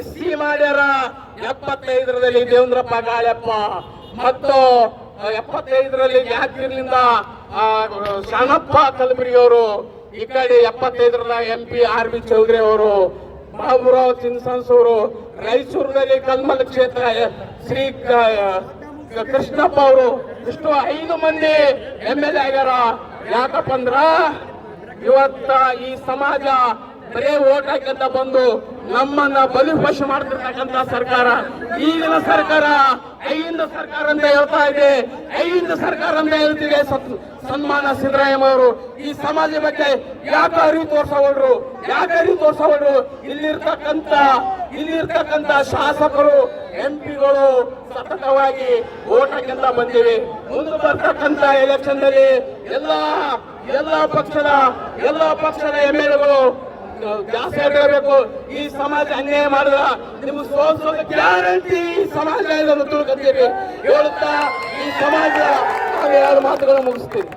SC ಮಾಡ್ಯಾರ. 75ರಲ್ಲಿ ದೇವೇಂದ್ರಪ್ಪ ಗಾಳ್ಯಪ್ಪ ಮತ್ತು 75ರಲ್ಲಿ ಯಾದಗಿರಿಯಿಂದ ಶರಣಪ್ಪ ಕಲಬುರ್ಗಿ ಅವರು, ಈ ಕಡೆ 75ರ MP RB ಚೌಧರಿ ಅವರು, ಬಾಬುರಾವ್ ಚಿನ್ಸನ್ಸ್ ಅವರು, ರಾಯಚೂರಿನಲ್ಲಿ ಕಲ್ಮಲ್ ಕ್ಷೇತ್ರ ಶ್ರೀ ಕೃಷ್ಣಪ್ಪ ಅವರು, ಇಷ್ಟು 5 ಮಂದಿ MLA ಆಗ್ಯಾರ. ಯಾಕಪ್ಪ ಅಂದ್ರ ಇವತ್ತ ಈ ಸಮಾಜ ಬರೇ ಓಟ್ ಹಾಕಂತ ಬಂದು ನಮ್ಮನ್ನ ಬಲಿಪಶು ಮಾಡ್ತಿರ್ತಕ್ಕಂಥ ಸರ್ಕಾರ ಈಗಿನ ಸರ್ಕಾರ ಐಂದ ಸರ್ಕಾರ ಅಂತ ಹೇಳ್ತಾ ಇದೆ. ಐಂದ ಸರ್ಕಾರ ಅಂತ ಹೇಳ್ತಿದೆ. ಸನ್ಮಾನ ಸಿದ್ದರಾಮಯ್ಯ ಅವರು ಈ ಸಮಾಜ ಬಗ್ಗೆ ಯಾಕೆ ಅರಿವು ತೋರ್ಸವಲ್ರು? ಇಲ್ಲಿರ್ತಕ್ಕಂಥ ಶಾಸಕರು MP ಗಳು ಸತತವಾಗಿ ಓಟ್ ಹಾಕಂತ ಬಂದಿವೆ. ಮುಂದೆ ಬರ್ತಕ್ಕಂಥ ಎಲೆಕ್ಷನ್ ನಲ್ಲಿ ಎಲ್ಲಾ ಪಕ್ಷದ MLA ಜಾಸ್ತಿ ಆಗಿರಬೇಕು. ಈ ಸಮಾಜ ಅನ್ಯಾಯ ಮಾಡಿದ ನಿಮ್ಗೆ ಸೋಲ್ಸೋದು ಗ್ಯಾರಂಟಿ. ಸಮಾಜ ಇದನ್ನು ತಿಳ್ಕೊತೀವಿ ಹೇಳುತ್ತಾ ಈ ಸಮಾಜ 2 ಮಾತುಗಳನ್ನು ಮುಗಿಸ್ತೀವಿ.